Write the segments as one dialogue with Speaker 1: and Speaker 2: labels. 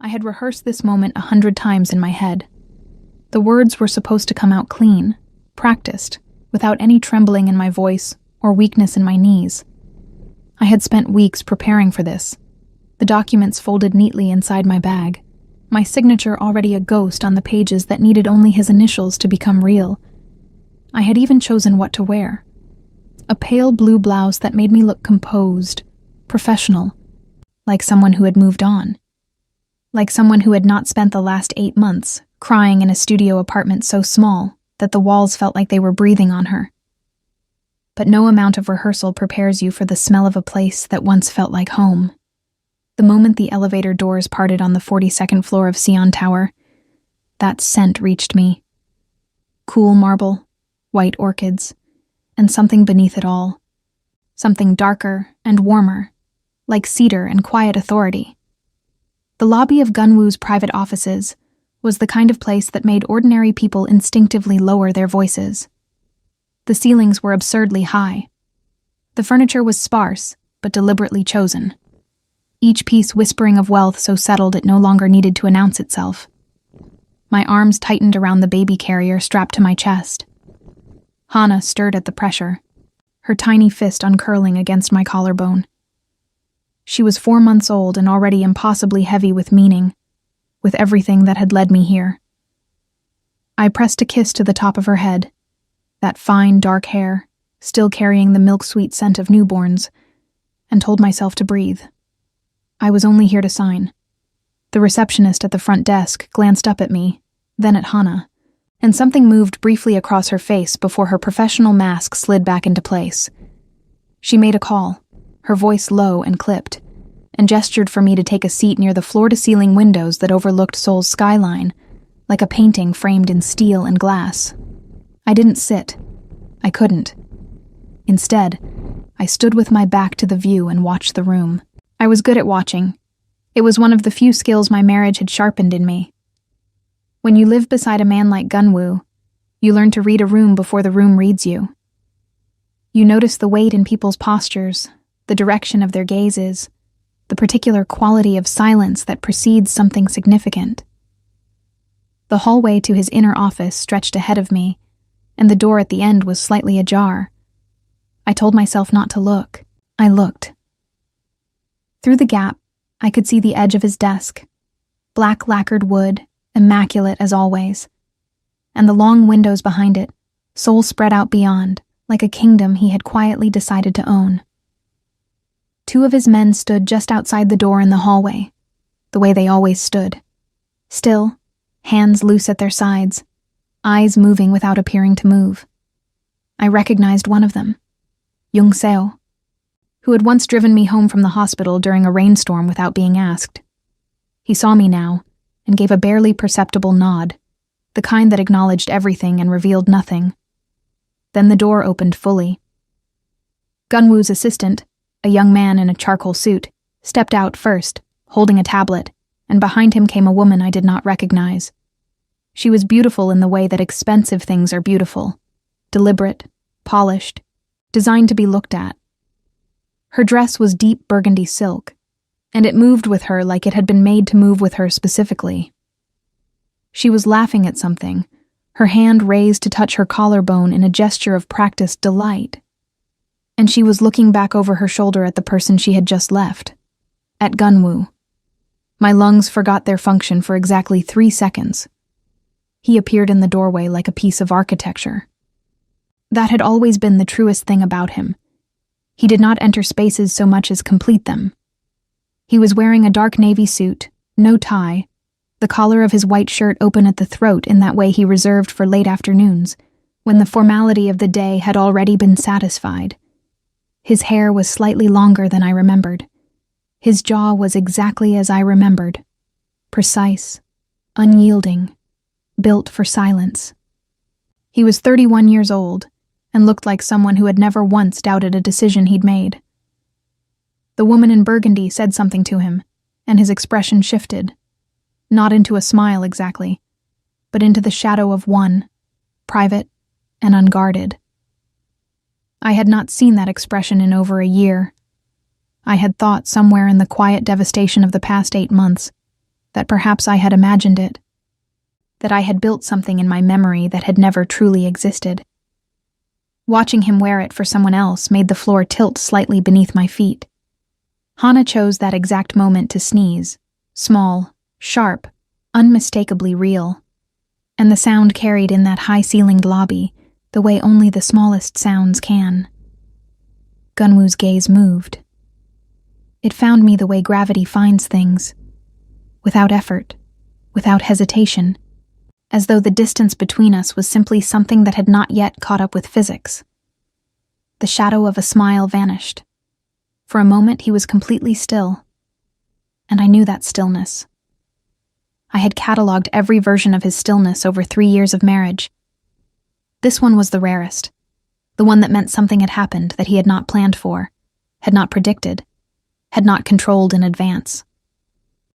Speaker 1: I had rehearsed this moment 100 times in my head. The words were supposed to come out clean, practiced, without any trembling in my voice or weakness in my knees. I had spent weeks preparing for this, the documents folded neatly inside my bag, my signature already a ghost on the pages that needed only his initials to become real. I had even chosen what to wear. A pale blue blouse that made me look composed, professional, like someone who had moved on. Like someone who had not spent the last 8 months crying in a studio apartment so small that the walls felt like they were breathing on her. But no amount of rehearsal prepares you for the smell of a place that once felt like home. The moment the elevator doors parted on the 42nd floor of Sion Tower, that scent reached me. Cool marble, white orchids, and something beneath it all. Something darker and warmer, like cedar and quiet authority. The lobby of Gunwoo's private offices was the kind of place that made ordinary people instinctively lower their voices. The ceilings were absurdly high. The furniture was sparse, but deliberately chosen. Each piece whispering of wealth so settled it no longer needed to announce itself. My arms tightened around the baby carrier strapped to my chest. Hana stirred at the pressure, her tiny fist uncurling against my collarbone. She was 4 months old and already impossibly heavy with meaning, with everything that had led me here. I pressed a kiss to the top of her head, that fine, dark hair, still carrying the milk-sweet scent of newborns, and told myself to breathe. I was only here to sign. The receptionist at the front desk glanced up at me, then at Hana, and something moved briefly across her face before her professional mask slid back into place. She made a call, her voice low and clipped, and gestured for me to take a seat near the floor-to-ceiling windows that overlooked Seoul's skyline, like a painting framed in steel and glass. I didn't sit. I couldn't. Instead, I stood with my back to the view and watched the room. I was good at watching. It was one of the few skills my marriage had sharpened in me. When you live beside a man like Gunwoo, you learn to read a room before the room reads you. You notice the weight in people's postures, the direction of their gazes, the particular quality of silence that precedes something significant. The hallway to his inner office stretched ahead of me, and the door at the end was slightly ajar. I told myself not to look. I looked. Through the gap, I could see the edge of his desk, black lacquered wood, immaculate as always, and the long windows behind it, Seoul spread out beyond, like a kingdom he had quietly decided to own. 2 of his men stood just outside the door in the hallway, the way they always stood. Still, hands loose at their sides, eyes moving without appearing to move. I recognized one of them, Young Seo, who had once driven me home from the hospital during a rainstorm without being asked. He saw me now, and gave a barely perceptible nod, the kind that acknowledged everything and revealed nothing. Then the door opened fully. Gunwoo's assistant, a young man in a charcoal suit, stepped out first, holding a tablet, and behind him came a woman I did not recognize. She was beautiful in the way that expensive things are beautiful, deliberate, polished, designed to be looked at. Her dress was deep burgundy silk, and it moved with her like it had been made to move with her specifically. She was laughing at something, her hand raised to touch her collarbone in a gesture of practiced delight. And she was looking back over her shoulder at the person she had just left, at Gunwoo. My lungs forgot their function for exactly 3 seconds. He appeared in the doorway like a piece of architecture. That had always been the truest thing about him. He did not enter spaces so much as complete them. He was wearing a dark navy suit, no tie, the collar of his white shirt open at the throat in that way he reserved for late afternoons, when the formality of the day had already been satisfied. His hair was slightly longer than I remembered. His jaw was exactly as I remembered, precise, unyielding, built for silence. He was 31 years old, and looked like someone who had never once doubted a decision he'd made. The woman in burgundy said something to him, and his expression shifted, not into a smile exactly, but into the shadow of one, private and unguarded. I had not seen that expression in over a year. I had thought somewhere in the quiet devastation of the past 8 months, that perhaps I had imagined it, that I had built something in my memory that had never truly existed. Watching him wear it for someone else made the floor tilt slightly beneath my feet. Hana chose that exact moment to sneeze, small, sharp, unmistakably real. And the sound carried in that high-ceilinged lobby, the way only the smallest sounds can. Gunwoo's gaze moved. It found me the way gravity finds things, without effort, without hesitation, as though the distance between us was simply something that had not yet caught up with physics. The shadow of a smile vanished. For a moment he was completely still, and I knew that stillness. I had catalogued every version of his stillness over 3 years of marriage. This one was the rarest, the one that meant something had happened that he had not planned for, had not predicted, had not controlled in advance.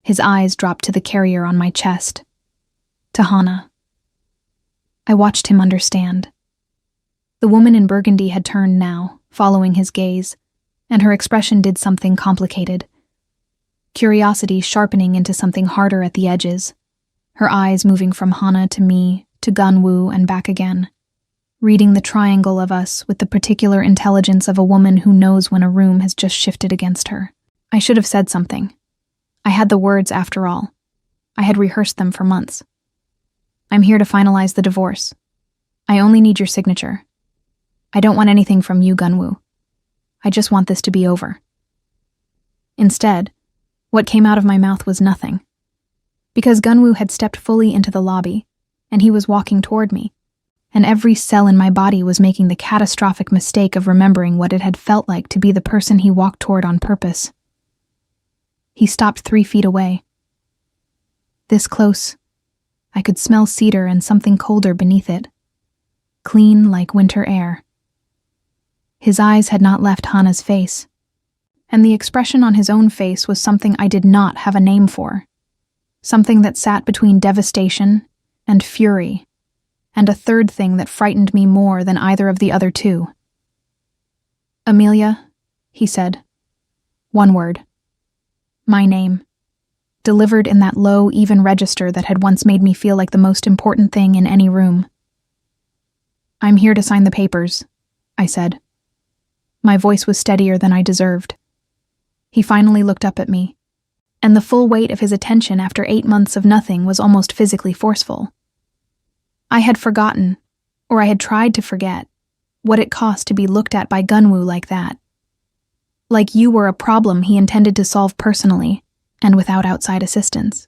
Speaker 1: His eyes dropped to the carrier on my chest, to Hana. I watched him understand. The woman in burgundy had turned now, following his gaze, and her expression did something complicated. Curiosity sharpening into something harder at the edges, her eyes moving from Hana to me, to Gunwoo and back again, reading the triangle of us with the particular intelligence of a woman who knows when a room has just shifted against her. I should have said something. I had the words after all. I had rehearsed them for months. I'm here to finalize the divorce. I only need your signature. I don't want anything from you, Gunwoo. I just want this to be over. Instead, what came out of my mouth was nothing. Because Gunwoo had stepped fully into the lobby, and he was walking toward me, and every cell in my body was making the catastrophic mistake of remembering what it had felt like to be the person he walked toward on purpose. He stopped 3 feet away. This close, I could smell cedar and something colder beneath it, clean like winter air. His eyes had not left Hana's face, and the expression on his own face was something I did not have a name for, something that sat between devastation and fury, and a third thing that frightened me more than either of the other two. Amelia, he said. One word. My name. Delivered in that low, even register that had once made me feel like the most important thing in any room. I'm here to sign the papers, I said. My voice was steadier than I deserved. He finally looked up at me, and the full weight of his attention after 8 months of nothing was almost physically forceful. I had forgotten, or I had tried to forget, what it cost to be looked at by Gunwoo like that. Like you were a problem he intended to solve personally, and without outside assistance.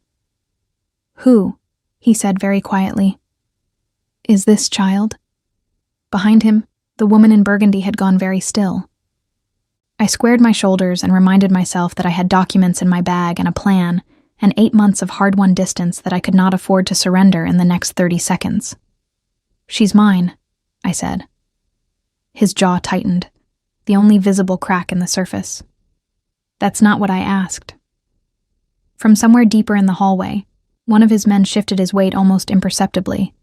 Speaker 1: Who, he said very quietly, is this child? Behind him, the woman in burgundy had gone very still. I squared my shoulders and reminded myself that I had documents in my bag and a plan, and 8 months of hard-won distance that I could not afford to surrender in the next 30 seconds. She's mine, I said. His jaw tightened, the only visible crack in the surface. That's not what I asked. From somewhere deeper in the hallway, one of his men shifted his weight almost imperceptibly,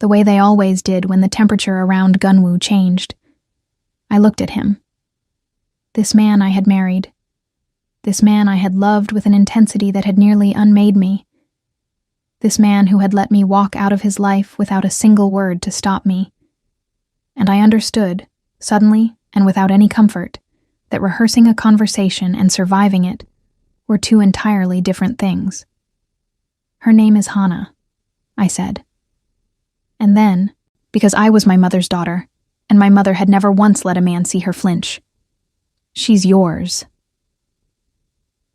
Speaker 1: the way they always did when the temperature around Gunwoo changed. I looked at him. This man I had married. This man I had loved with an intensity that had nearly unmade me. This man who had let me walk out of his life without a single word to stop me. And I understood, suddenly and without any comfort, that rehearsing a conversation and surviving it were 2 entirely different things. Her name is Hana, I said. And then, because I was my mother's daughter, and my mother had never once let a man see her flinch, she's yours.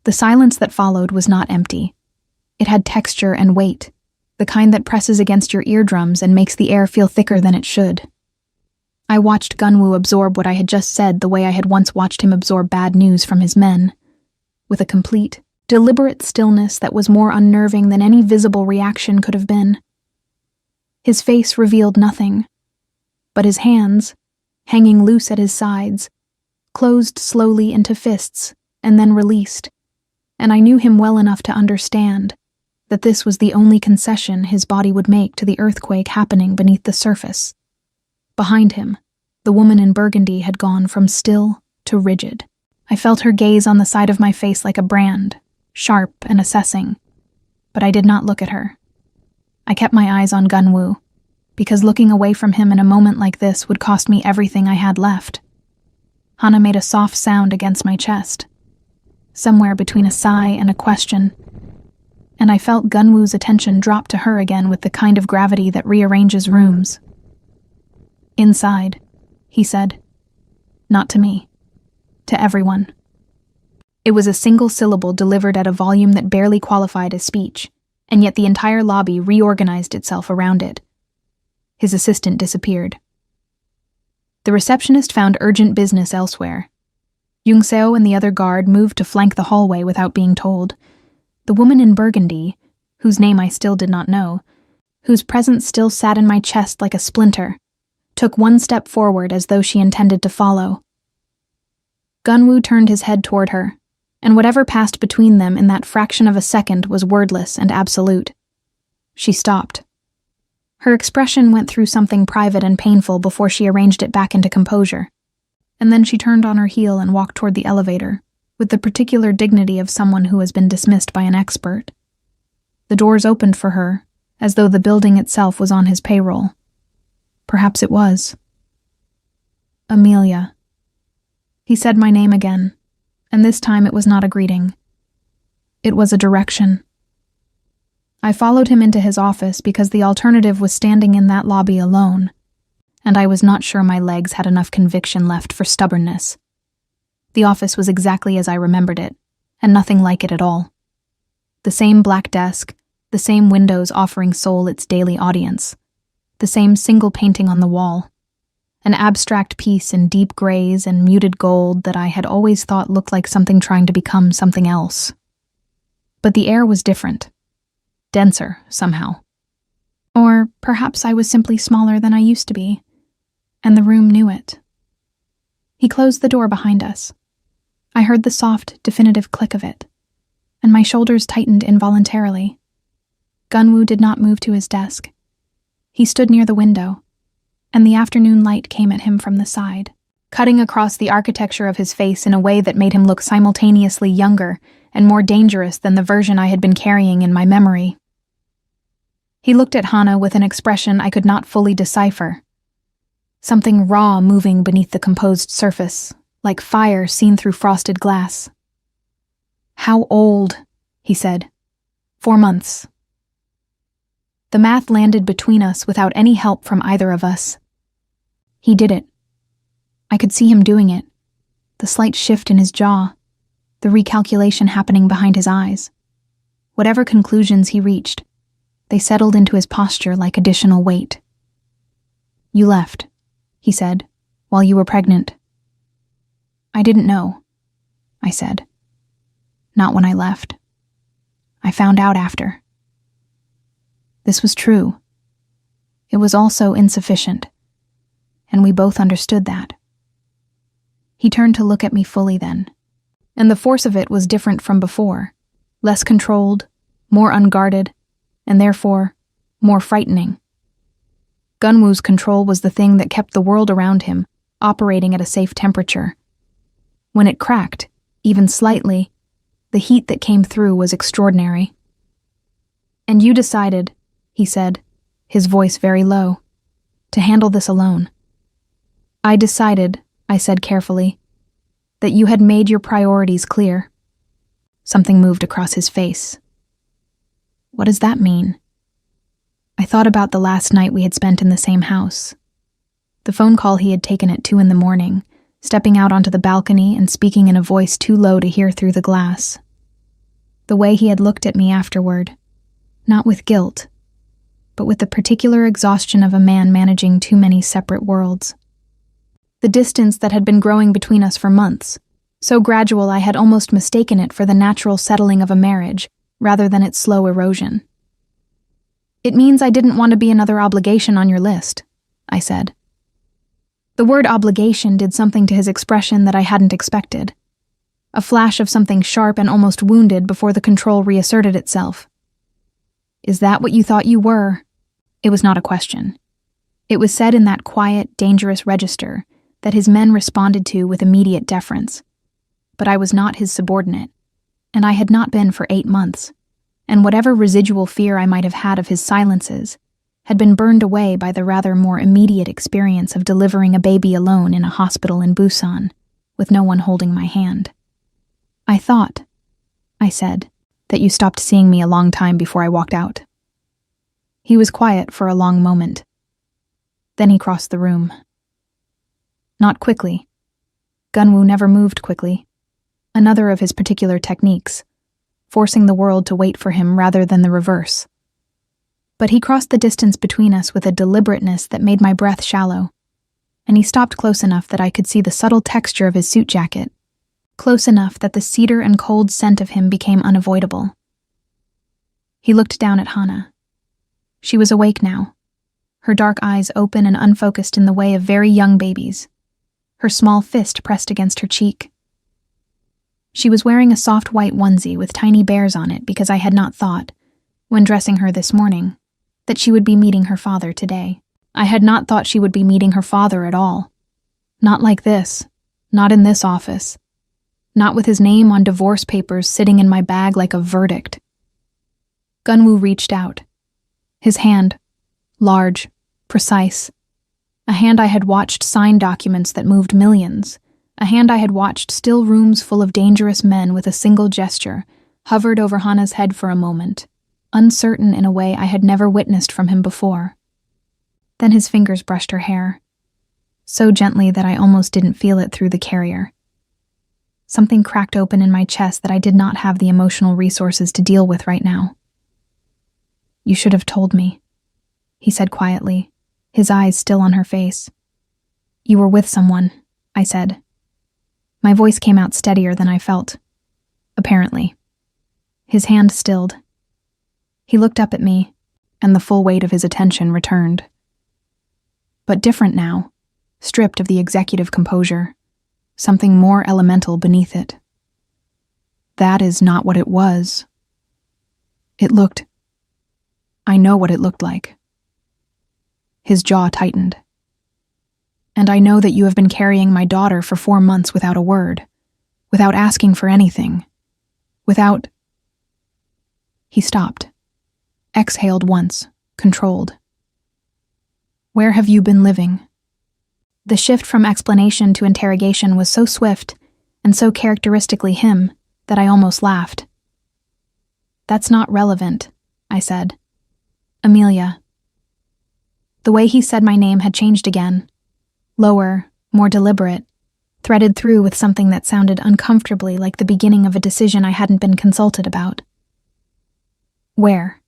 Speaker 1: The silence that followed was not empty. It had texture and weight, the kind that presses against your eardrums and makes the air feel thicker than it should. I watched Gunwoo absorb what I had just said the way I had once watched him absorb bad news from his men, with a complete, deliberate stillness that was more unnerving than any visible reaction could have been. His face revealed nothing, but his hands, hanging loose at his sides, closed slowly into fists and then released, and I knew him well enough to understand that this was the only concession his body would make to the earthquake happening beneath the surface. Behind him, the woman in burgundy had gone from still to rigid. I felt her gaze on the side of my face like a brand, sharp and assessing. but I did not look at her. I kept my eyes on Gunwoo, because looking away from him in a moment like this would cost me everything I had left. Hana made a soft sound against my chest, somewhere between a sigh and a question, and I felt Gunwoo's attention drop to her again with the kind of gravity that rearranges rooms. "Inside," he said. Not to me. To everyone. It was a single syllable delivered at a volume that barely qualified as speech, and yet the entire lobby reorganized itself around it. His assistant disappeared. The receptionist found urgent business elsewhere. Young-seo and the other guard moved to flank the hallway without being told. The woman in burgundy, whose name I still did not know, whose presence still sat in my chest like a splinter, took one step forward as though she intended to follow. Gunwoo turned his head toward her, and whatever passed between them in that fraction of a second was wordless and absolute. She stopped. Her expression went through something private and painful before she arranged it back into composure, and then she turned on her heel and walked toward the elevator, with the particular dignity of someone who has been dismissed by an expert. The doors opened for her, as though the building itself was on his payroll. Perhaps it was. "Amelia." He said my name again, and this time it was not a greeting. It was a direction. I followed him into his office because the alternative was standing in that lobby alone, and I was not sure my legs had enough conviction left for stubbornness. The office was exactly as I remembered it, and nothing like it at all. The same black desk, the same windows offering Seoul its daily audience, the same single painting on the wall, an abstract piece in deep grays and muted gold that I had always thought looked like something trying to become something else. But the air was different. Denser, somehow. Or perhaps I was simply smaller than I used to be, and the room knew it. He closed the door behind us. I heard the soft, definitive click of it, and my shoulders tightened involuntarily. Gunwoo did not move to his desk. He stood near the window, and the afternoon light came at him from the side, cutting across the architecture of his face in a way that made him look simultaneously younger and more dangerous than the version I had been carrying in my memory. He looked at Hana with an expression I could not fully decipher. Something raw moving beneath the composed surface, like fire seen through frosted glass. "How old?" he said. 4 months. The math landed between us without any help from either of us. He did it. I could see him doing it, the slight shift in his jaw, the recalculation happening behind his eyes. Whatever conclusions he reached, they settled into his posture like additional weight. "You left," he said, "while you were pregnant." "I didn't know," I said. "Not when I left. I found out after." This was true. It was also insufficient, and we both understood that. He turned to look at me fully then, and the force of it was different from before, less controlled, more unguarded, and therefore, more frightening. Gunwoo's control was the thing that kept the world around him operating at a safe temperature. When it cracked, even slightly, the heat that came through was extraordinary. "And you decided," he said, his voice very low, "to handle this alone." "I decided," I said carefully, "that you had made your priorities clear." Something moved across his face. What does that mean? I thought about the last night we had spent in the same house. The phone call he had taken at 2 a.m, stepping out onto the balcony and speaking in a voice too low to hear through the glass. The way he had looked at me afterward, not with guilt, but with the particular exhaustion of a man managing too many separate worlds. The distance that had been growing between us for months, so gradual I had almost mistaken it for the natural settling of a marriage, rather than its slow erosion. "It means I didn't want to be another obligation on your list," I said. The word obligation did something to his expression that I hadn't expected. A flash of something sharp and almost wounded before the control reasserted itself. "Is that what you thought you were?" It was not a question. It was said in that quiet, dangerous register that his men responded to with immediate deference. But I was not his subordinate, and I had not been for 8 months, and whatever residual fear I might have had of his silences had been burned away by the rather more immediate experience of delivering a baby alone in a hospital in Busan, with no one holding my hand. "I thought," I said, "that you stopped seeing me a long time before I walked out." He was quiet for a long moment. Then he crossed the room. Not quickly. Gunwoo never moved quickly. Another of his particular techniques, forcing the world to wait for him rather than the reverse. But he crossed the distance between us with a deliberateness that made my breath shallow, and he stopped close enough that I could see the subtle texture of his suit jacket, close enough that the cedar and cold scent of him became unavoidable. He looked down at Hana. She was awake now, her dark eyes open and unfocused in the way of very young babies, her small fist pressed against her cheek. She was wearing a soft white onesie with tiny bears on it because I had not thought, when dressing her this morning, that she would be meeting her father today. I had not thought she would be meeting her father at all. Not like this. Not in this office. Not with his name on divorce papers sitting in my bag like a verdict. Gunwoo reached out. His hand, large, precise. A hand I had watched sign documents that moved millions. A hand I had watched still rooms full of dangerous men with a single gesture, hovered over Hana's head for a moment, uncertain in a way I had never witnessed from him before. Then his fingers brushed her hair, so gently that I almost didn't feel it through the carrier. Something cracked open in my chest that I did not have the emotional resources to deal with right now. "You should have told me," he said quietly, his eyes still on her face. "You were with someone," I said. My voice came out steadier than I felt. Apparently. His hand stilled. He looked up at me, and the full weight of his attention returned. But different now, stripped of the executive composure, something more elemental beneath it. "That is not what it was. I know what it looked like." His jaw tightened. "And I know that you have been carrying my daughter for 4 months without a word, without asking for anything, without—" He stopped. Exhaled once, controlled. "Where have you been living?" The shift from explanation to interrogation was so swift and so characteristically him that I almost laughed. "That's not relevant," I said. "Amelia." The way he said my name had changed again. Lower, more deliberate, threaded through with something that sounded uncomfortably like the beginning of a decision I hadn't been consulted about. "Where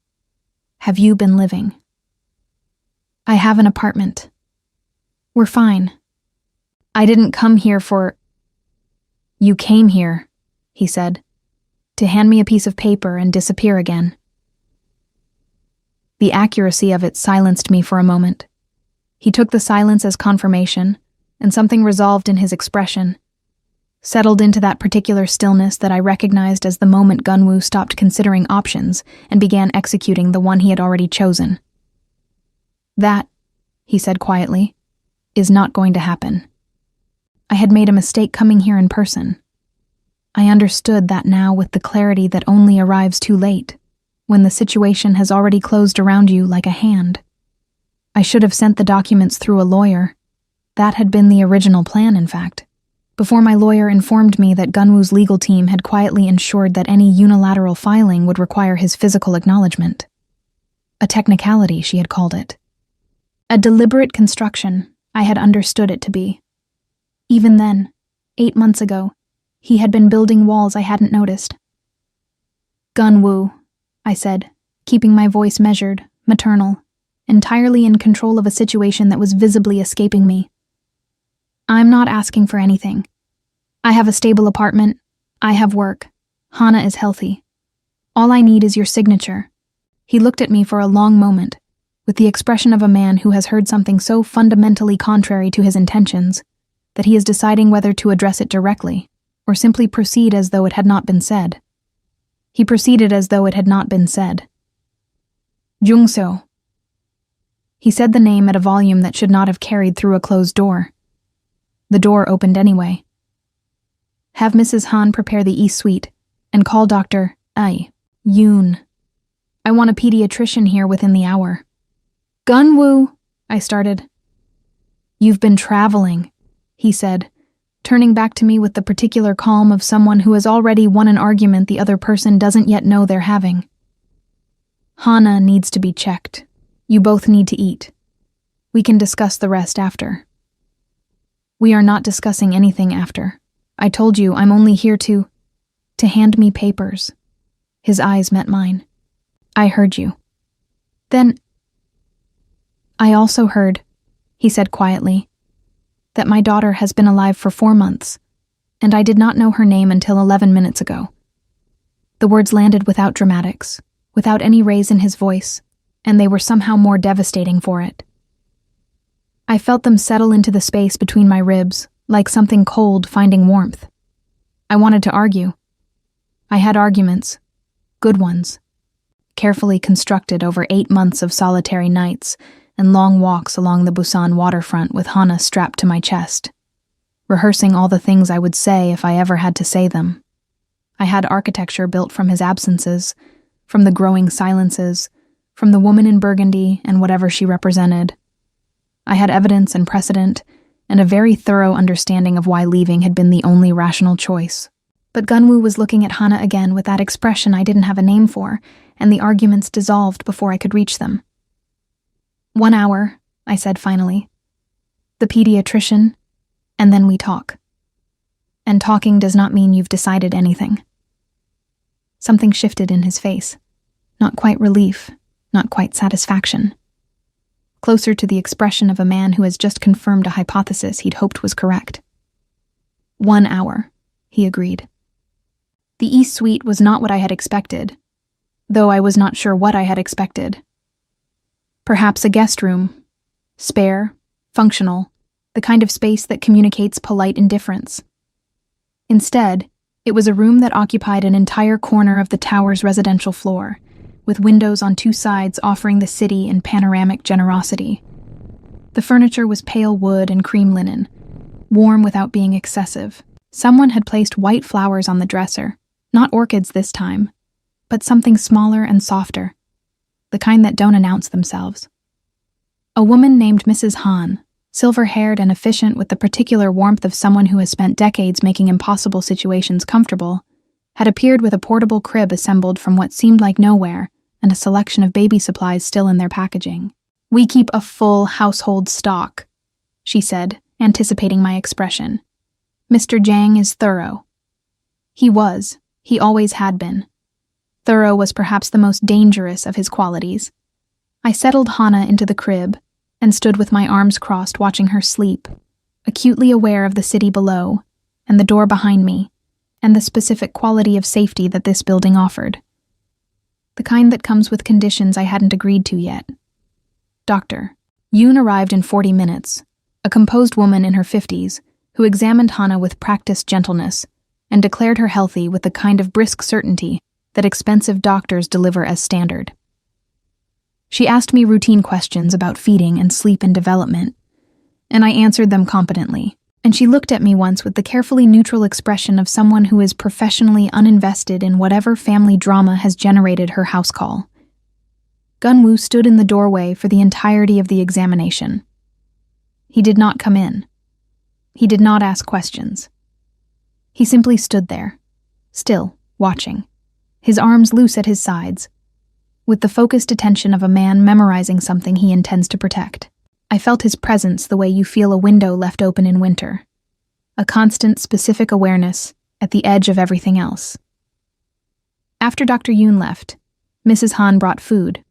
Speaker 1: have you been living?" "I have an apartment. We're fine. I didn't come here for—" "You came here," he said, to hand me a piece of paper and disappear again. The accuracy of it silenced me for a moment. He took the silence as confirmation, and something resolved in his expression, settled into that particular stillness that I recognized as the moment Gunwoo stopped considering options and began executing the one he had already chosen. "That," he said quietly, "is not going to happen. I had made a mistake coming here in person. I understood that now with the clarity that only arrives too late, when the situation has already closed around you like a hand. I should have sent the documents through a lawyer. That had been the original plan, in fact, before my lawyer informed me that Gunwoo's legal team had quietly ensured that any unilateral filing would require his physical acknowledgement. A technicality, she had called it. A deliberate construction, I had understood it to be. Even then, 8 months ago, he had been building walls I hadn't noticed. "Gunwoo," I said, keeping my voice measured, maternal, entirely in control of a situation that was visibly escaping me. "I'm not asking for anything. I have a stable apartment. I have work. Hana is healthy. All I need is your signature." He looked at me for a long moment, with the expression of a man who has heard something so fundamentally contrary to his intentions that he is deciding whether to address it directly or simply proceed as though it had not been said. He proceeded as though it had not been said. "Jungseo." He said the name at a volume that should not have carried through a closed door. The door opened anyway. "Have Mrs. Han prepare the East Suite and call Dr. Yoon." I want a pediatrician here within the hour. Gunwoo, I started. You've been traveling, he said, turning back to me with the particular calm of someone who has already won an argument the other person doesn't yet know they're having. Hana needs to be checked. You both need to eat. We can discuss the rest after. We are not discussing anything after. I told you I'm only here to hand me papers. His eyes met mine. I heard you. Then, I also heard, he said quietly, that my daughter has been alive for 4 months, and I did not know her name until 11 minutes ago. The words landed without dramatics, without any raise in his voice, and they were somehow more devastating for it. I felt them settle into the space between my ribs, like something cold finding warmth. I wanted to argue. I had arguments, good ones, carefully constructed over 8 months of solitary nights and long walks along the Busan waterfront with Hana strapped to my chest, rehearsing all the things I would say if I ever had to say them. I had architecture built from his absences, from the growing silences, from the woman in burgundy and whatever she represented. I had evidence and precedent, and a very thorough understanding of why leaving had been the only rational choice. But Gunwoo was looking at Hana again with that expression I didn't have a name for, and the arguments dissolved before I could reach them. 1 hour, I said finally. The pediatrician, and then we talk. And talking does not mean you've decided anything. Something shifted in his face. Not quite relief, not quite satisfaction. Closer to the expression of a man who has just confirmed a hypothesis he'd hoped was correct. 1 hour, he agreed. The East Suite was not what I had expected, though I was not sure what I had expected. Perhaps a guest room, spare, functional, the kind of space that communicates polite indifference. Instead, it was a room that occupied an entire corner of the tower's residential floor, with windows on 2 sides offering the city in panoramic generosity. The furniture was pale wood and cream linen, warm without being excessive. Someone had placed white flowers on the dresser, not orchids this time, but something smaller and softer, the kind that don't announce themselves. A woman named Mrs. Han, silver-haired and efficient with the particular warmth of someone who has spent decades making impossible situations comfortable, had appeared with a portable crib assembled from what seemed like nowhere and a selection of baby supplies still in their packaging. We keep a full household stock, she said, anticipating my expression. Mr. Jang is thorough. He always had been. Thorough was perhaps the most dangerous of his qualities. I settled Hana into the crib and stood with my arms crossed watching her sleep, acutely aware of the city below and the door behind me, and the specific quality of safety that this building offered. The kind that comes with conditions I hadn't agreed to yet. Doctor Yoon arrived in 40 minutes, a composed woman in her 50s, who examined Hana with practiced gentleness and declared her healthy with the kind of brisk certainty that expensive doctors deliver as standard. She asked me routine questions about feeding and sleep and development, and I answered them competently, and she looked at me once with the carefully neutral expression of someone who is professionally uninvested in whatever family drama has generated her house call. Gunwoo stood in the doorway for the entirety of the examination. He did not come in. He did not ask questions. He simply stood there, still, watching, his arms loose at his sides, with the focused attention of a man memorizing something he intends to protect. I felt his presence the way you feel a window left open in winter, a constant, specific awareness at the edge of everything else. After Dr. Yoon left, Mrs. Han brought food,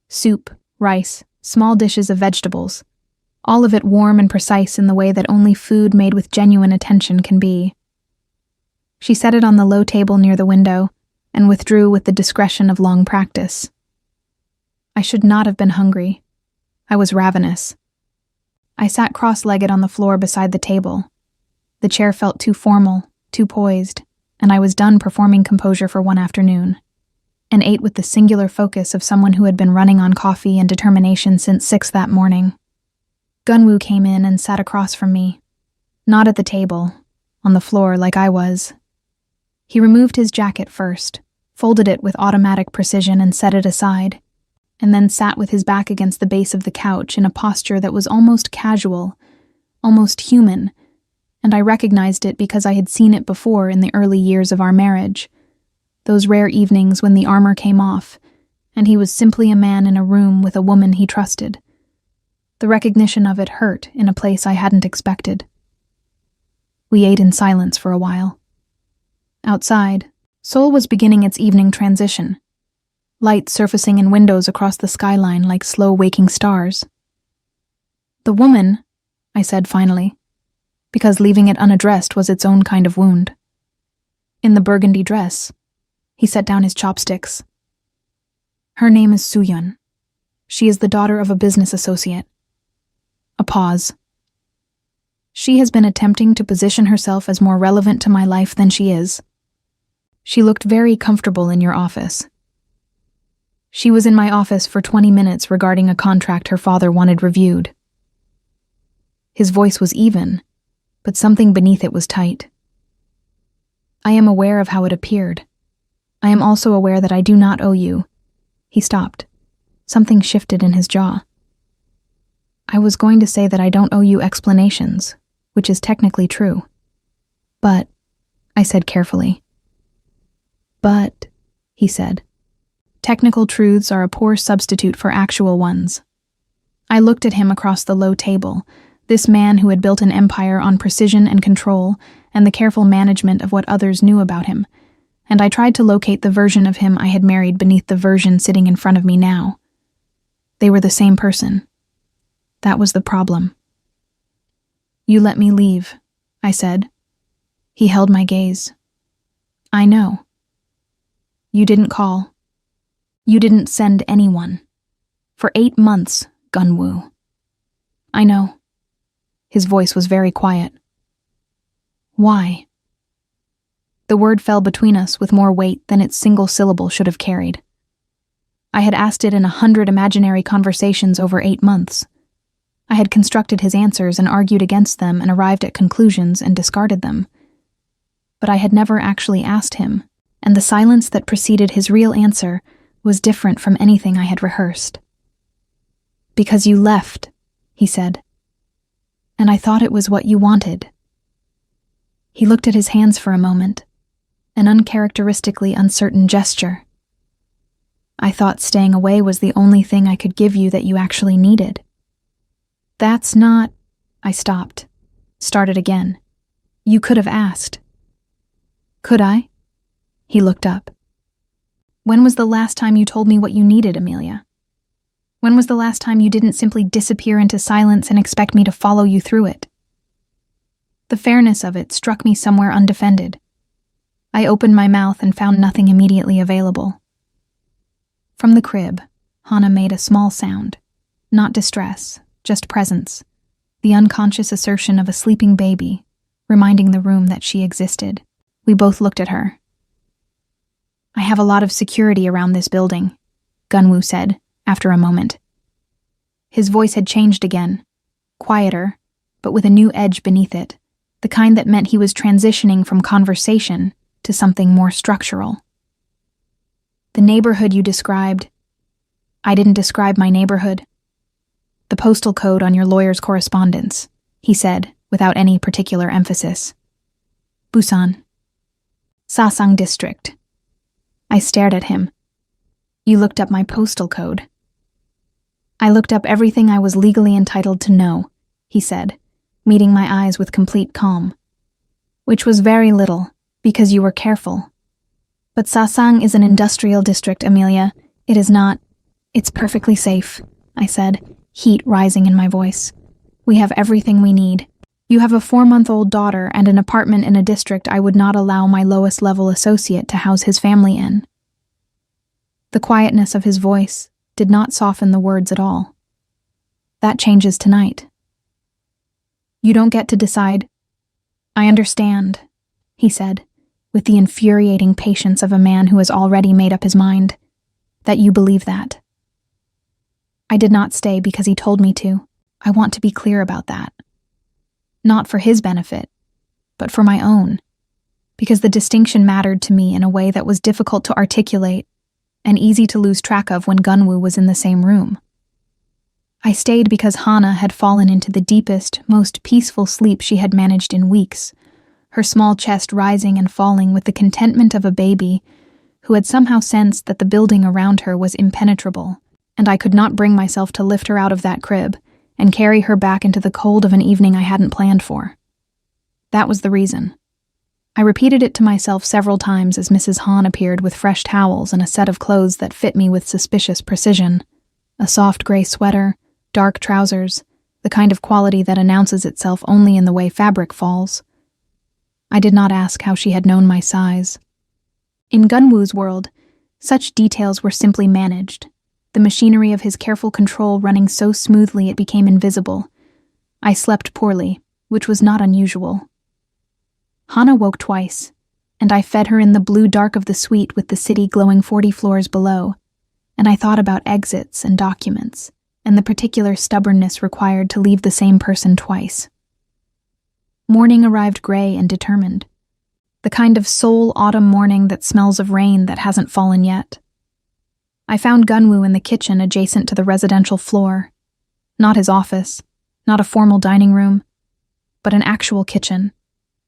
Speaker 1: soup, rice, small dishes of vegetables, all of it warm and precise in the way that only food made with genuine attention can be. She set it on the low table near the window and withdrew with the discretion of long practice. I should not have been hungry. I was ravenous. I sat cross-legged on the floor beside the table. The chair felt too formal, too poised, and I was done performing composure for one afternoon, and ate with the singular focus of someone who had been running on coffee and determination since 6 that morning. Gunwoo came in and sat across from me, not at the table, on the floor like I was. He removed his jacket first, folded it with automatic precision and set it aside, and then sat with his back against the base of the couch in a posture that was almost casual, almost human, and I recognized it because I had seen it before in the early years of our marriage, those rare evenings when the armor came off, and he was simply a man in a room with a woman he trusted. The recognition of it hurt in a place I hadn't expected. We ate in silence for a while. Outside, Seoul was beginning its evening transition, light surfacing in windows across the skyline like slow waking stars. "The woman," I said finally, because leaving it unaddressed was its own kind of wound. "In the burgundy dress." He set down his chopsticks. "Her name is Soo-yeon. She is the daughter of a business associate." A pause. "She has been attempting to position herself as more relevant to my life than she is. She looked very comfortable in your office." "She was in my office for 20 minutes regarding a contract her father wanted reviewed." His voice was even, but something beneath it was tight. "I am aware of how it appeared. I am also aware that I do not owe you." He stopped. Something shifted in his jaw. "I was going to say that I don't owe you explanations, which is technically true. But," I said carefully. "But," he said, "technical truths are a poor substitute for actual ones." I looked at him across the low table, this man who had built an empire on precision and control and the careful management of what others knew about him, and I tried to locate the version of him I had married beneath the version sitting in front of me now. They were the same person. That was the problem. "You let me leave," I said. He held my gaze. "I know. You didn't call. You didn't send anyone. For 8 months, Gunwoo." "I know." His voice was very quiet. "Why?" The word fell between us with more weight than its single syllable should have carried. I had asked it in 100 imaginary conversations over 8 months. I had constructed his answers and argued against them and arrived at conclusions and discarded them. But I had never actually asked him, and the silence that preceded his real answer was different from anything I had rehearsed. "Because you left," he said. "And I thought it was what you wanted." He looked at his hands for a moment, an uncharacteristically uncertain gesture. "I thought staying away was the only thing I could give you that you actually needed." "That's not—" I stopped, started again. "You could have asked." "Could I?" He looked up. "When was the last time you told me what you needed, Amelia? When was the last time you didn't simply disappear into silence and expect me to follow you through it?" The fairness of it struck me somewhere undefended. I opened my mouth and found nothing immediately available. From the crib, Hana made a small sound. Not distress, just presence. The unconscious assertion of a sleeping baby, reminding the room that she existed. We both looked at her. "I have a lot of security around this building," Gunwoo said, after a moment. His voice had changed again, quieter, but with a new edge beneath it, the kind that meant he was transitioning from conversation to something more structural. "The neighborhood you described—" "I didn't describe my neighborhood." "The postal code on your lawyer's correspondence," he said, without any particular emphasis. "Busan. Sasang District." I stared at him. "You looked up my postal code." "I looked up everything I was legally entitled to know," he said, meeting my eyes with complete calm. "Which was very little, because you were careful. But Sasang is an industrial district, Amelia. It is not— It's perfectly safe," I said, heat rising in my voice. "We have everything we need. You have a 4-month-old daughter and an apartment in a district I would not allow my lowest-level associate to house his family in." The quietness of his voice did not soften the words at all. "That changes tonight. You don't get to decide—" "I understand," he said, with the infuriating patience of a man who has already made up his mind, "that you believe that. I did not stay because he told me to. I want to be clear about that. Not for his benefit, but for my own. because the distinction mattered to me in a way that was difficult to articulate and easy to lose track of when Gunwoo was in the same room. I stayed because Hana had fallen into the deepest, most peaceful sleep she had managed in weeks, her small chest rising and falling with the contentment of a baby who had somehow sensed that the building around her was impenetrable, and I could not bring myself to lift her out of that crib and carry her back into the cold of an evening I hadn't planned for. That was the reason. I repeated it to myself several times as Mrs. Han appeared with fresh towels and a set of clothes that fit me with suspicious precision. A soft gray sweater, dark trousers, the kind of quality that announces itself only in the way fabric falls. I did not ask how she had known my size. In Gunwoo's world, such details were simply managed, the machinery of his careful control running so smoothly it became invisible. I slept poorly, which was not unusual. Hana woke twice, and I fed her in the blue dark of the suite with the city glowing 40 floors below, and I thought about exits and documents, and the particular stubbornness required to leave the same person twice. Morning arrived gray and determined. The kind of soul autumn morning that smells of rain that hasn't fallen yet. I found Gunwoo in the kitchen adjacent to the residential floor. Not his office, not a formal dining room, but an actual kitchen,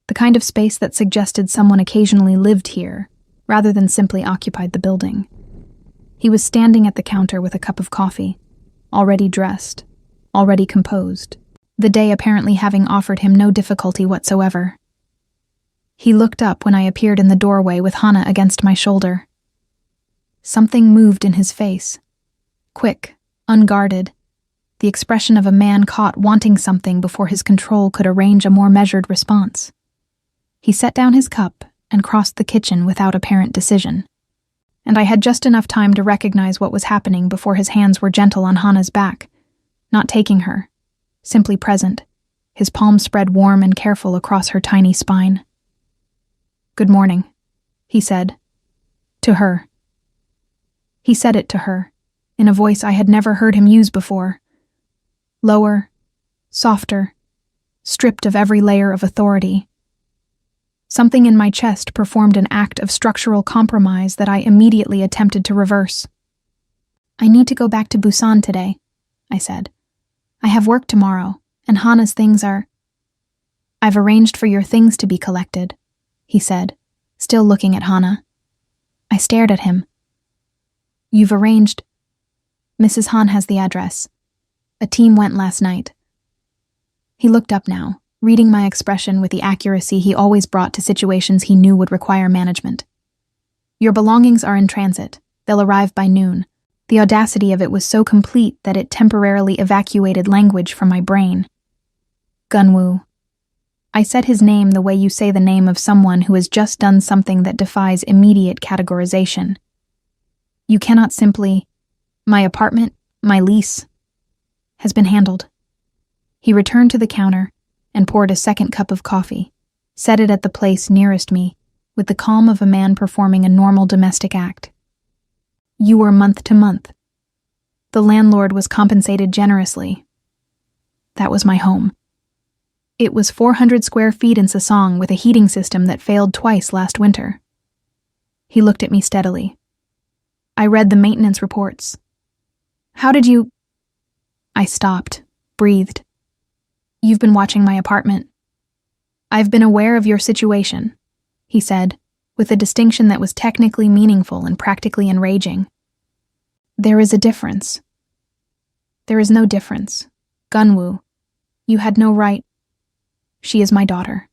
Speaker 1: the kind of space that suggested someone occasionally lived here, rather than simply occupied the building. He was standing at the counter with a cup of coffee, already dressed, already composed, the day apparently having offered him no difficulty whatsoever. He looked up when I appeared in the doorway with Hana against my shoulder. Something moved in his face. Quick, unguarded, the expression of a man caught wanting something before his control could arrange a more measured response. He set down his cup and crossed the kitchen without apparent decision, and I had just enough time to recognize what was happening before his hands were gentle on Hana's back, not taking her, simply present, his palms spread warm and careful across her tiny spine. "Good morning," he said. To her. He said it to her, in a voice I had never heard him use before. Lower, softer, stripped of every layer of authority. Something in my chest performed an act of structural compromise that I immediately attempted to reverse. "I need to go back to Busan today," I said. "I have work tomorrow, and Hana's things are—" "I've arranged for your things to be collected," he said, still looking at Hana. I stared at him. "You've arranged—" "Mrs. Han has the address. A team went last night." He looked up now, reading my expression with the accuracy he always brought to situations he knew would require management. "Your belongings are in transit. They'll arrive by noon." The audacity of it was so complete that it temporarily evacuated language from my brain. Gunwoo. I said his name the way you say the name of someone who has just done something that defies immediate categorization. You cannot simply, "My apartment, my lease, has been handled." He returned to the counter and poured a second cup of coffee, set it at the place nearest me, with the calm of a man performing a normal domestic act. "You were month to month. The landlord was compensated generously. That was my home. It was 400 square feet in Sasong with a heating system that failed twice last winter." He looked at me steadily. "I read the maintenance reports. How did you—" I stopped, breathed. "You've been watching my apartment. I've been aware of your situation," he said, with a distinction that was technically meaningful and practically enraging. "There is a difference." "There is no difference. Gunwoo, you had no right. She is my daughter."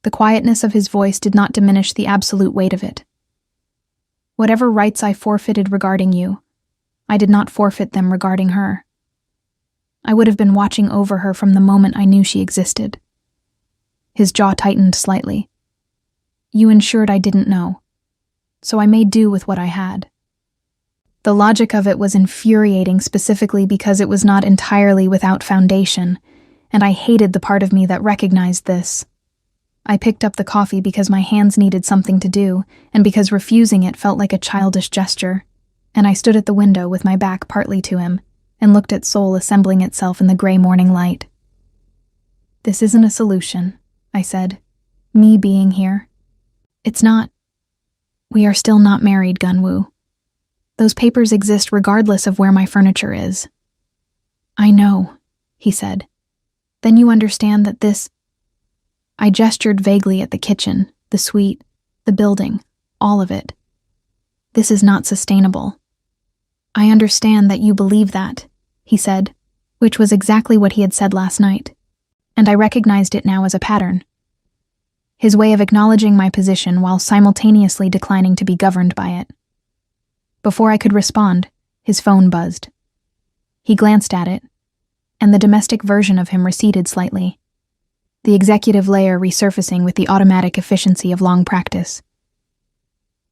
Speaker 1: The quietness of his voice did not diminish the absolute weight of it. "Whatever rights I forfeited regarding you, I did not forfeit them regarding her. I would have been watching over her from the moment I knew she existed." His jaw tightened slightly. "You ensured I didn't know, so I made do with what I had." The logic of it was infuriating specifically because it was not entirely without foundation, and I hated the part of me that recognized this. I picked up the coffee because my hands needed something to do, and because refusing it felt like a childish gesture, and I stood at the window with my back partly to him, and looked at Seoul assembling itself in the gray morning light. "This isn't a solution," I said. Me being here. It's not. We are still not married, Gunwoo. Those papers exist regardless of where my furniture is. I know, he said. Then you understand that this... I gestured vaguely at the kitchen, the suite, the building, all of it. This is not sustainable. I understand that you believe that, he said, which was exactly what he had said last night, and I recognized it now as a pattern. His way of acknowledging my position while simultaneously declining to be governed by it. Before I could respond, his phone buzzed. He glanced at it, and the domestic version of him receded slightly, the executive layer resurfacing with the automatic efficiency of long practice.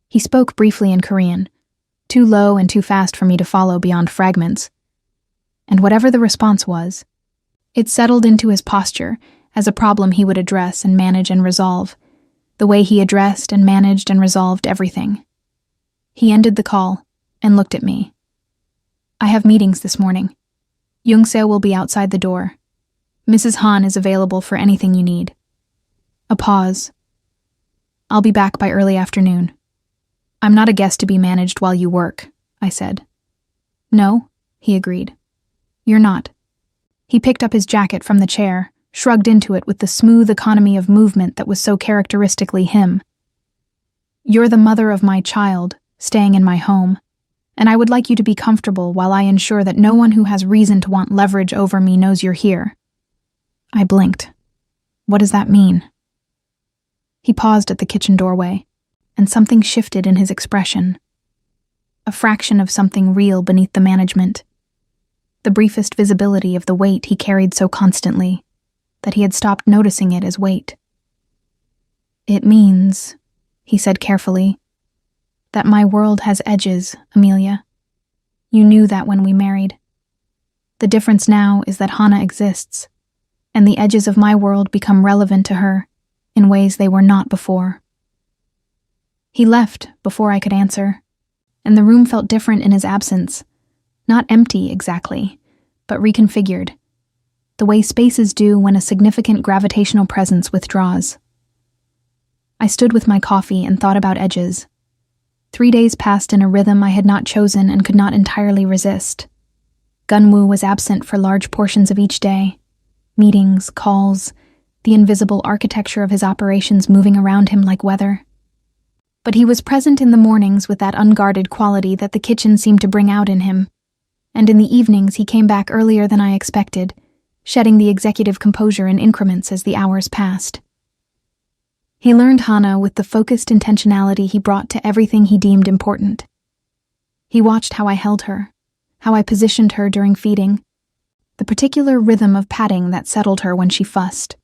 Speaker 1: He spoke briefly in Korean, too low and too fast for me to follow beyond fragments. And whatever the response was, it settled into his posture as a problem he would address and manage and resolve, the way he addressed and managed and resolved everything. He ended the call and looked at me. I have meetings this morning. Youngseo will be outside the door. Mrs. Han is available for anything you need. A pause. I'll be back by early afternoon. I'm not a guest to be managed while you work, I said. No, he agreed. You're not. He picked up his jacket from the chair, shrugged into it with the smooth economy of movement that was so characteristically him. You're the mother of my child, staying in my home, and I would like you to be comfortable while I ensure that no one who has reason to want leverage over me knows you're here. I blinked. What does that mean? He paused at the kitchen doorway, and something shifted in his expression. A fraction of something real beneath the management. The briefest visibility of the weight he carried so constantly that he had stopped noticing it as weight. It means, he said carefully, that my world has edges, Amelia. You knew that when we married. The difference now is that Hana exists, and the edges of my world become relevant to her in ways they were not before. He left before I could answer, and the room felt different in his absence. Not empty exactly, but reconfigured, the way spaces do when a significant gravitational presence withdraws. I stood with my coffee and thought about edges. 3 days passed in a rhythm I had not chosen and could not entirely resist. Gunwoo was absent for large portions of each day. Meetings, calls, the invisible architecture of his operations moving around him like weather. But he was present in the mornings with that unguarded quality that the kitchen seemed to bring out in him, and in the evenings he came back earlier than I expected, shedding the executive composure in increments as the hours passed. He learned Hana with the focused intentionality he brought to everything he deemed important. He watched how I held her, how I positioned her during feeding, the particular rhythm of patting that settled her when she fussed.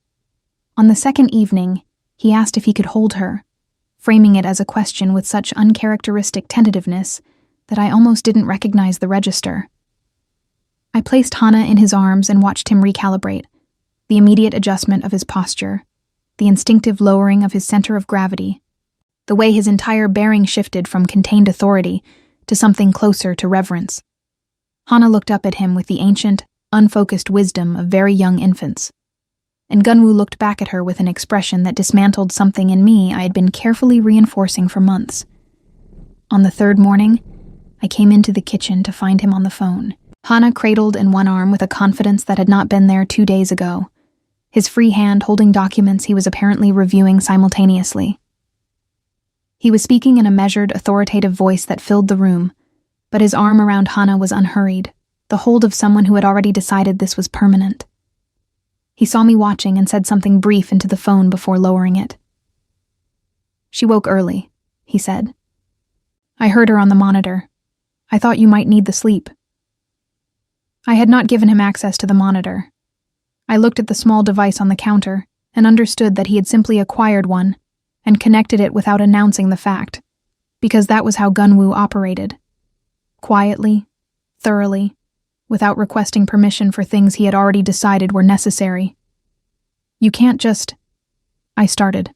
Speaker 1: On the second evening, he asked if he could hold her, framing it as a question with such uncharacteristic tentativeness that I almost didn't recognize the register. I placed Hana in his arms and watched him recalibrate, the immediate adjustment of his posture, the instinctive lowering of his center of gravity, the way his entire bearing shifted from contained authority to something closer to reverence. Hana looked up at him with the ancient, unfocused wisdom of very young infants, and Gunwoo looked back at her with an expression that dismantled something in me I had been carefully reinforcing for months. On the third morning, I came into the kitchen to find him on the phone, Hana cradled in one arm with a confidence that had not been there 2 days ago, his free hand holding documents he was apparently reviewing simultaneously. He was speaking in a measured, authoritative voice that filled the room, but his arm around Hana was unhurried, the hold of someone who had already decided this was permanent. He saw me watching and said something brief into the phone before lowering it. She woke early, he said. I heard her on the monitor. I thought you might need the sleep. I had not given him access to the monitor. I looked at the small device on the counter and understood that he had simply acquired one and connected it without announcing the fact, because that was how Gunwoo operated. Quietly, thoroughly, without requesting permission for things he had already decided were necessary. You can't just... I started.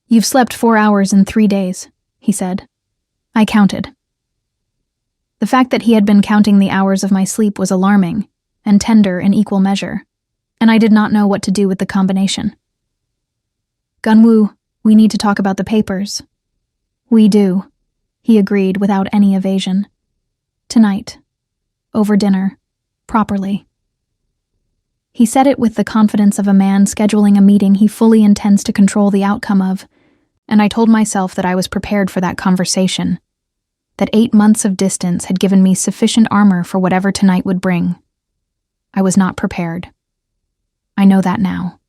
Speaker 1: You've slept 4 hours in 3 days, he said. I counted. The fact that he had been counting the hours of my sleep was alarming, and tender in equal measure, and I did not know what to do with the combination. Gunwoo, we need to talk about the papers. We do, he agreed without any evasion. Tonight. Over dinner. Properly. He said it with the confidence of a man scheduling a meeting he fully intends to control the outcome of, and I told myself that I was prepared for that conversation, that 8 months of distance had given me sufficient armor for whatever tonight would bring. I was not prepared. I know that now.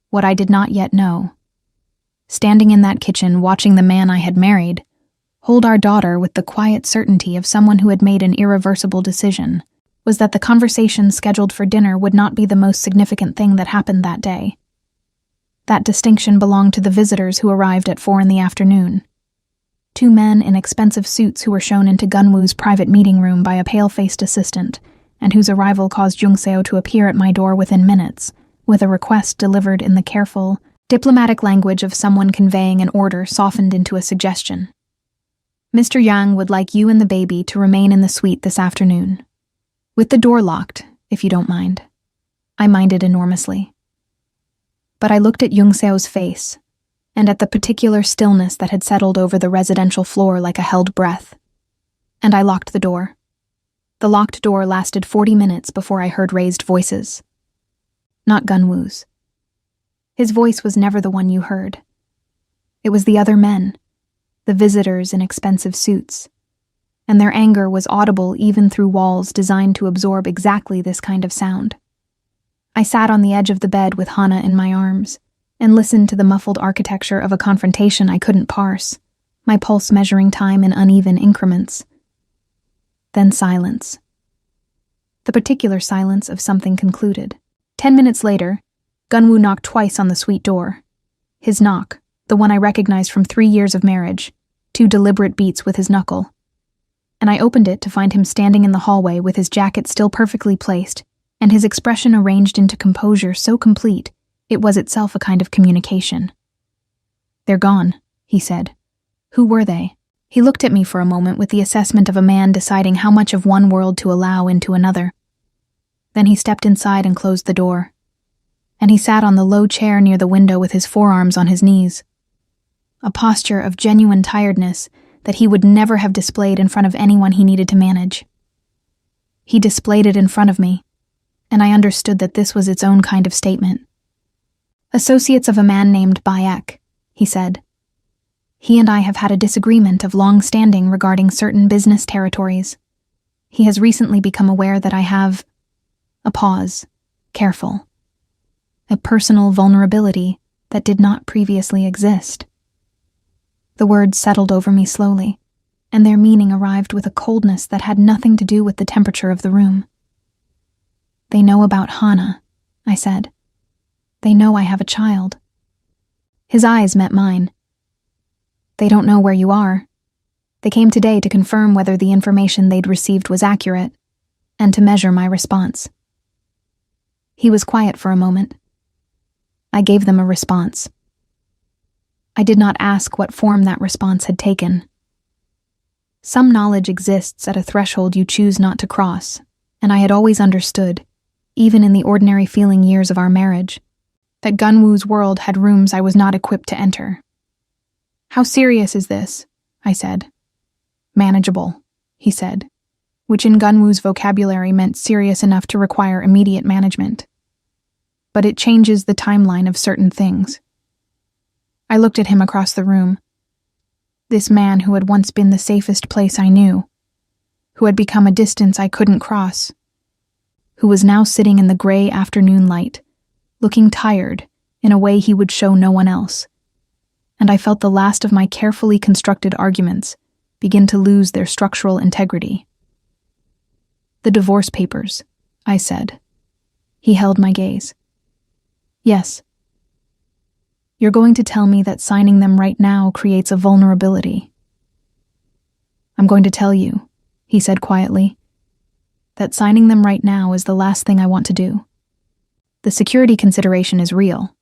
Speaker 1: What I did not yet know. Standing in that kitchen watching the man I had married hold our daughter with the quiet certainty of someone who had made an irreversible decision, was that the conversation scheduled for dinner would not be the most significant thing that happened that day. That distinction belonged to the visitors who arrived at 4 p.m. 2 men in expensive suits who were shown into Gunwoo's private meeting room by a pale-faced assistant, and whose arrival caused Jungseo to appear at my door within minutes, with a request delivered in the careful, diplomatic language of someone conveying an order softened into a suggestion. Mr. Yang would like you and the baby to remain in the suite this afternoon. With the door locked, if you don't mind. I minded enormously. But I looked at Jungseo's face, and at the particular stillness that had settled over the residential floor like a held breath. And I locked the door. The locked door lasted 40 minutes before I heard raised voices. Not Gunwoo's. His voice was never the one you heard. It was the other men, the visitors in expensive suits, and their anger was audible even through walls designed to absorb exactly this kind of sound. I sat on the edge of the bed with Hana in my arms, and listened to the muffled architecture of a confrontation I couldn't parse, my pulse measuring time in uneven increments. Then silence. The particular silence of something concluded. 10 minutes later, Gunwoo knocked twice on the suite door. His knock, the one I recognized from 3 years of marriage, 2 deliberate beats with his knuckle. And I opened it to find him standing in the hallway with his jacket still perfectly placed, and his expression arranged into composure so complete, it was itself a kind of communication. "They're gone," he said. "Who were they?" He looked at me for a moment with the assessment of a man deciding how much of one world to allow into another. Then he stepped inside and closed the door. And he sat on the low chair near the window with his forearms on his knees. A posture of genuine tiredness that he would never have displayed in front of anyone he needed to manage. He displayed it in front of me, and I understood that this was its own kind of statement. "Associates of a man named Bayek," he said. "He and I have had a disagreement of long standing regarding certain business territories. He has recently become aware that I have..." A pause, careful. A personal vulnerability that did not previously exist. The words settled over me slowly, and their meaning arrived with a coldness that had nothing to do with the temperature of the room. "They know about Hana," I said. "They know I have a child." His eyes met mine. "They don't know where you are. They came today to confirm whether the information they'd received was accurate, and to measure my response." He was quiet for a moment. I gave them a response. I did not ask what form that response had taken. Some knowledge exists at a threshold you choose not to cross, and I had always understood, even in the ordinary feeling years of our marriage, that Gunwoo's world had rooms I was not equipped to enter. "How serious is this?" I said. "Manageable," he said, which in Gunwoo's vocabulary meant serious enough to require immediate management. "But it changes the timeline of certain things." I looked at him across the room. This man who had once been the safest place I knew, who had become a distance I couldn't cross, who was now sitting in the gray afternoon light, looking tired in a way he would show no one else. And I felt the last of my carefully constructed arguments begin to lose their structural integrity. "The divorce papers," I said. He held my gaze. "Yes. You're going to tell me that signing them right now creates a vulnerability." "I'm going to tell you," he said quietly, "that signing them right now is the last thing I want to do. The security consideration is real,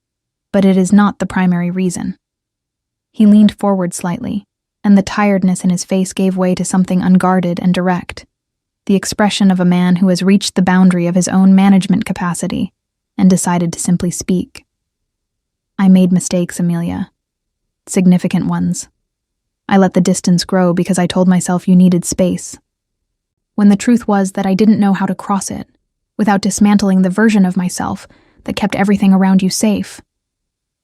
Speaker 1: but it is not the primary reason." He leaned forward slightly, and the tiredness in his face gave way to something unguarded and direct, the expression of a man who has reached the boundary of his own management capacity and decided to simply speak. I made mistakes, Amelia. Significant ones. I let the distance grow because I told myself you needed space, when the truth was that I didn't know how to cross it without dismantling the version of myself that kept everything around you safe.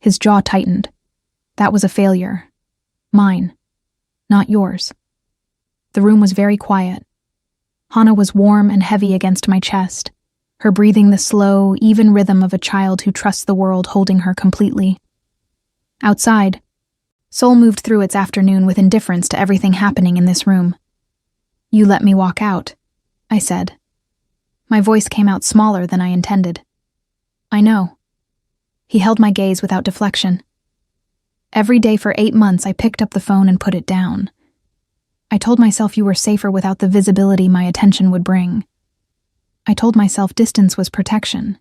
Speaker 1: His jaw tightened. That was a failure. Mine, not yours. The room was very quiet. Hana was warm and heavy against my chest, her breathing the slow, even rhythm of a child who trusts the world holding her completely. Outside, Seoul moved through its afternoon with indifference to everything happening in this room. You let me walk out, I said. My voice came out smaller than I intended. I know. He held my gaze without deflection. Every day for 8 months I picked up the phone and put it down. I told myself you were safer without the visibility my attention would bring. I told myself distance was protection.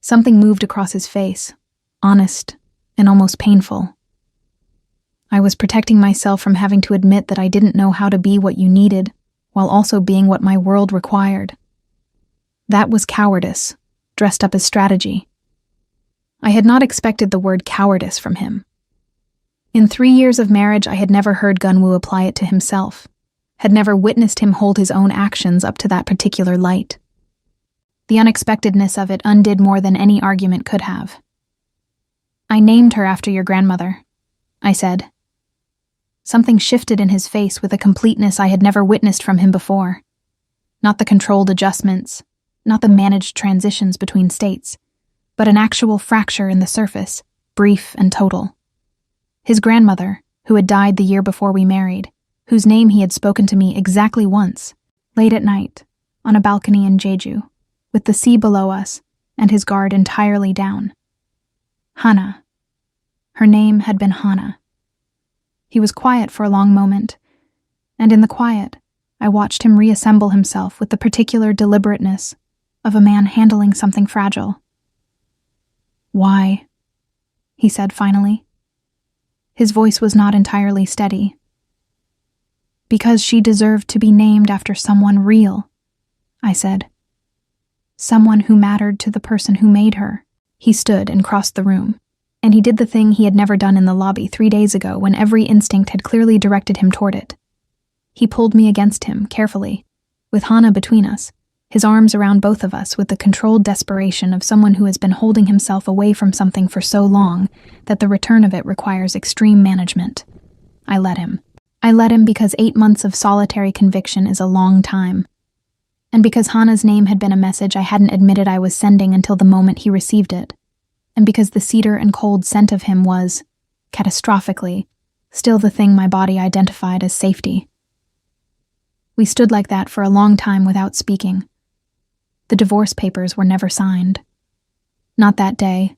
Speaker 1: Something moved across his face, honest and almost painful. I was protecting myself from having to admit that I didn't know how to be what you needed, while also being what my world required. That was cowardice, dressed up as strategy. I had not expected the word cowardice from him. In 3 years of marriage, I had never heard Gunwoo apply it to himself, had never witnessed him hold his own actions up to that particular light. The unexpectedness of it undid more than any argument could have. I named her after your grandmother, I said. Something shifted in his face with a completeness I had never witnessed from him before. Not the controlled adjustments, not the managed transitions between states, but an actual fracture in the surface, brief and total. His grandmother, who had died the year before we married, whose name he had spoken to me exactly once, late at night, on a balcony in Jeju, with the sea below us and his guard entirely down. Hana. Her name had been Hana. He was quiet for a long moment, and in the quiet, I watched him reassemble himself with the particular deliberateness of a man handling something fragile. Why? He said finally. His voice was not entirely steady. Because she deserved to be named after someone real, I said. Someone who mattered to the person who made her. He stood and crossed the room, and he did the thing he had never done in the lobby 3 days ago when every instinct had clearly directed him toward it. He pulled me against him, carefully, with Hana between us, his arms around both of us with the controlled desperation of someone who has been holding himself away from something for so long that the return of it requires extreme management. I let him. I let him because 8 months of solitary conviction is a long time. And because Hana's name had been a message I hadn't admitted I was sending until the moment he received it. And because the cedar and cold scent of him was, catastrophically, still the thing my body identified as safety. We stood like that for a long time without speaking. The divorce papers were never signed. Not that day.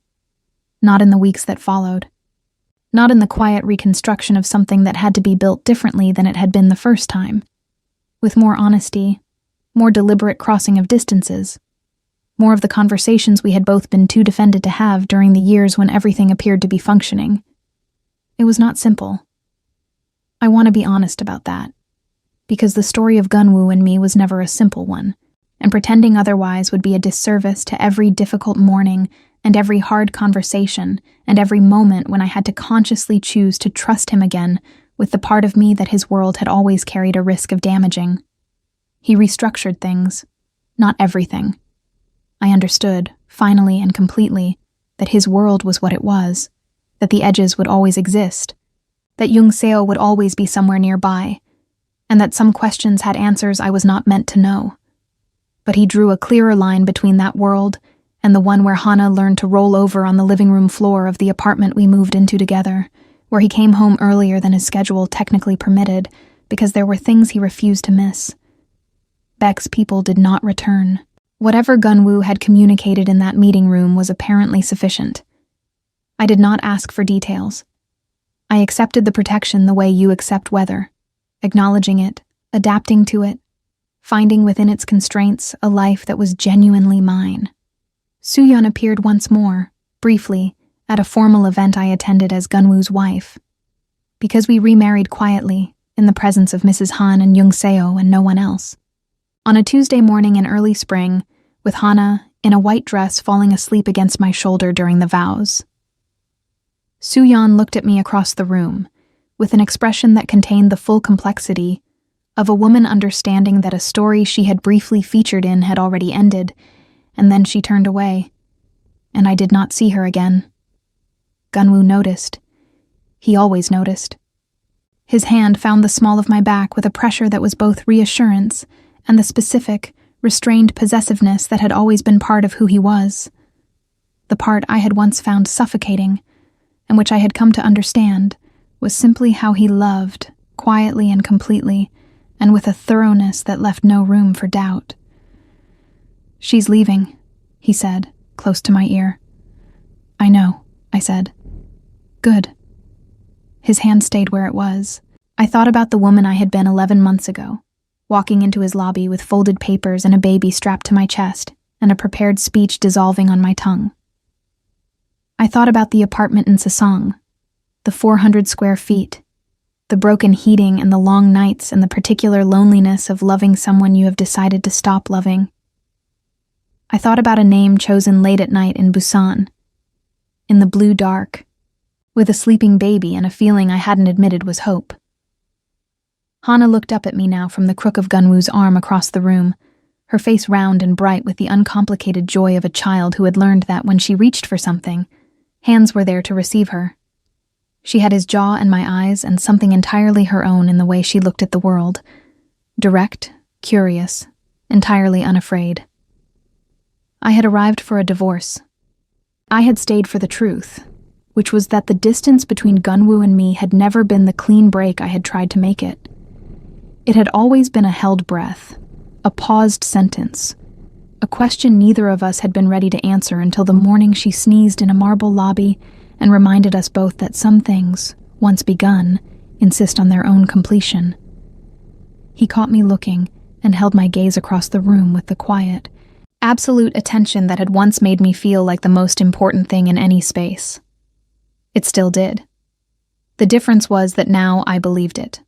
Speaker 1: Not in the weeks that followed. Not in the quiet reconstruction of something that had to be built differently than it had been the first time. With more honesty, more deliberate crossing of distances, more of the conversations we had both been too defended to have during the years when everything appeared to be functioning. It was not simple. I want to be honest about that, because the story of Gunwoo and me was never a simple one, and pretending otherwise would be a disservice to every difficult morning and every hard conversation and every moment when I had to consciously choose to trust him again with the part of me that his world had always carried a risk of damaging. He restructured things, not everything. I understood, finally and completely, that his world was what it was, that the edges would always exist, that Jung Seo would always be somewhere nearby, and that some questions had answers I was not meant to know. But he drew a clearer line between that world and the one where Hana learned to roll over on the living room floor of the apartment we moved into together, where he came home earlier than his schedule technically permitted because there were things he refused to miss. Beck's people did not return. Whatever Gunwoo had communicated in that meeting room was apparently sufficient. I did not ask for details. I accepted the protection the way you accept weather, acknowledging it, adapting to it, finding within its constraints a life that was genuinely mine. Sooyeon appeared once more, briefly, at a formal event I attended as Gunwoo's wife. Because we remarried quietly, in the presence of Mrs. Han and Jung Seo and no one else. On a Tuesday morning in early spring, with Hana, in a white dress, falling asleep against my shoulder during the vows. Suyeon looked at me across the room, with an expression that contained the full complexity of a woman understanding that a story she had briefly featured in had already ended, and then she turned away, and I did not see her again. Gunwoo noticed. He always noticed. His hand found the small of my back with a pressure that was both reassurance and the specific, restrained possessiveness that had always been part of who he was. The part I had once found suffocating, and which I had come to understand, was simply how he loved, quietly and completely, and with a thoroughness that left no room for doubt. "She's leaving," he said, close to my ear. "I know," I said. "Good." His hand stayed where it was. I thought about the woman I had been 11 months ago, walking into his lobby with folded papers and a baby strapped to my chest, and a prepared speech dissolving on my tongue. I thought about the apartment in Sasong, the 400 square feet, the broken heating and the long nights and the particular loneliness of loving someone you have decided to stop loving. I thought about a name chosen late at night in Busan, in the blue dark, with a sleeping baby and a feeling I hadn't admitted was hope. Hana looked up at me now from the crook of Gunwoo's arm across the room, her face round and bright with the uncomplicated joy of a child who had learned that when she reached for something, hands were there to receive her. She had his jaw and my eyes and something entirely her own in the way she looked at the world, direct, curious, entirely unafraid. I had arrived for a divorce. I had stayed for the truth, which was that the distance between Gunwoo and me had never been the clean break I had tried to make it. It had always been a held breath, a paused sentence, a question neither of us had been ready to answer until the morning she sneezed in a marble lobby and reminded us both that some things, once begun, insist on their own completion. He caught me looking and held my gaze across the room with the quiet, absolute attention that had once made me feel like the most important thing in any space. It still did. The difference was that now I believed it.